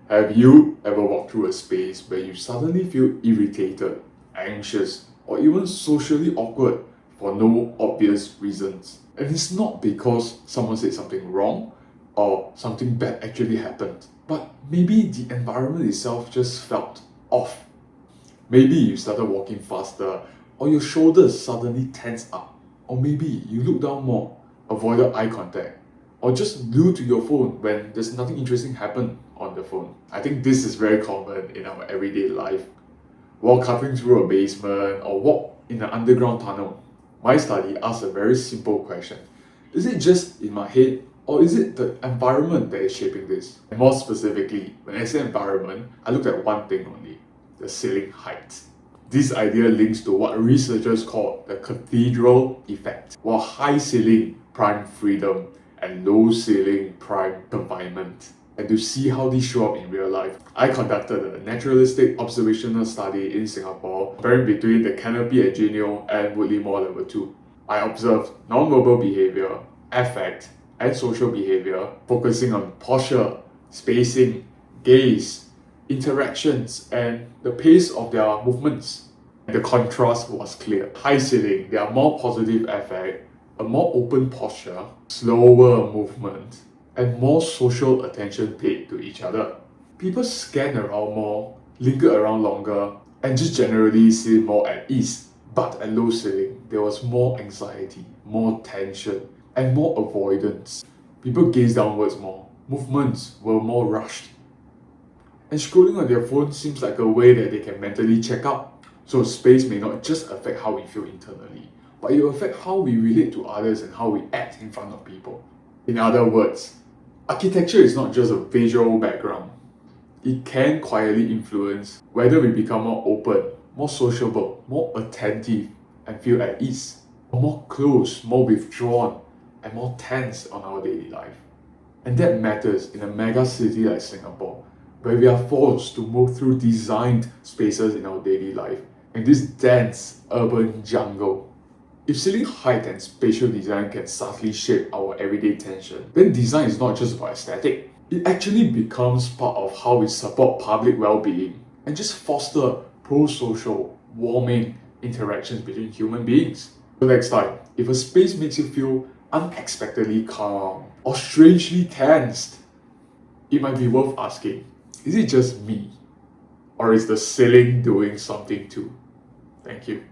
Have you ever walked through a space where you suddenly feel irritated, anxious, or even socially awkward for no obvious reasons? And it's not because someone said something wrong or something bad actually happened, but maybe the environment itself just felt off. Maybe you started walking faster, or your shoulders suddenly tense up, or maybe you look down more, avoided eye contact, or just glued to your phone when there's nothing interesting happen on the phone. I think this is very common in our everyday life. While cutting through a basement or walk in an underground tunnel, my study asks a very simple question. Is it just in my head, or is it the environment that is shaping this? And more specifically, when I say environment, I looked at one thing only: the ceiling height. This idea links to what researchers call the cathedral effect. While high ceiling prime freedom and low ceiling prime confinement. And to see how these show up in real life, I conducted a naturalistic observational study in Singapore, comparing between the Canopy at Geneo and Woodleigh Mall Level 2. I observed non-verbal behavior, affect, and social behavior, focusing on posture, spacing, gaze, interactions, and the pace of their movements. The contrast was clear. High ceiling, there are more positive affect, a more open posture, slower movement, and more social attention paid to each other. People scan around more, linger around longer, and just generally seem more at ease. But at low ceiling, there was more anxiety, more tension, and more avoidance. People gazed downwards more, movements were more rushed. And scrolling on their phone seems like a way that they can mentally check out. So space may not just affect how we feel internally, but it will affect how we relate to others and how we act in front of people. In other words, architecture is not just a visual background. It can quietly influence whether we become more open, more sociable, more attentive, and feel at ease, or more close, more withdrawn, and more tense on our daily life. And that matters in a mega city like Singapore, where we are forced to move through designed spaces in our daily life, in this dense urban jungle. If ceiling height and spatial design can subtly shape our everyday tension, then design is not just about aesthetic. It actually becomes part of how we support public well-being and just foster pro-social, warming interactions between human beings. So next time, if a space makes you feel unexpectedly calm or strangely tensed, it might be worth asking, is it just me? Or is the ceiling doing something too? Thank you.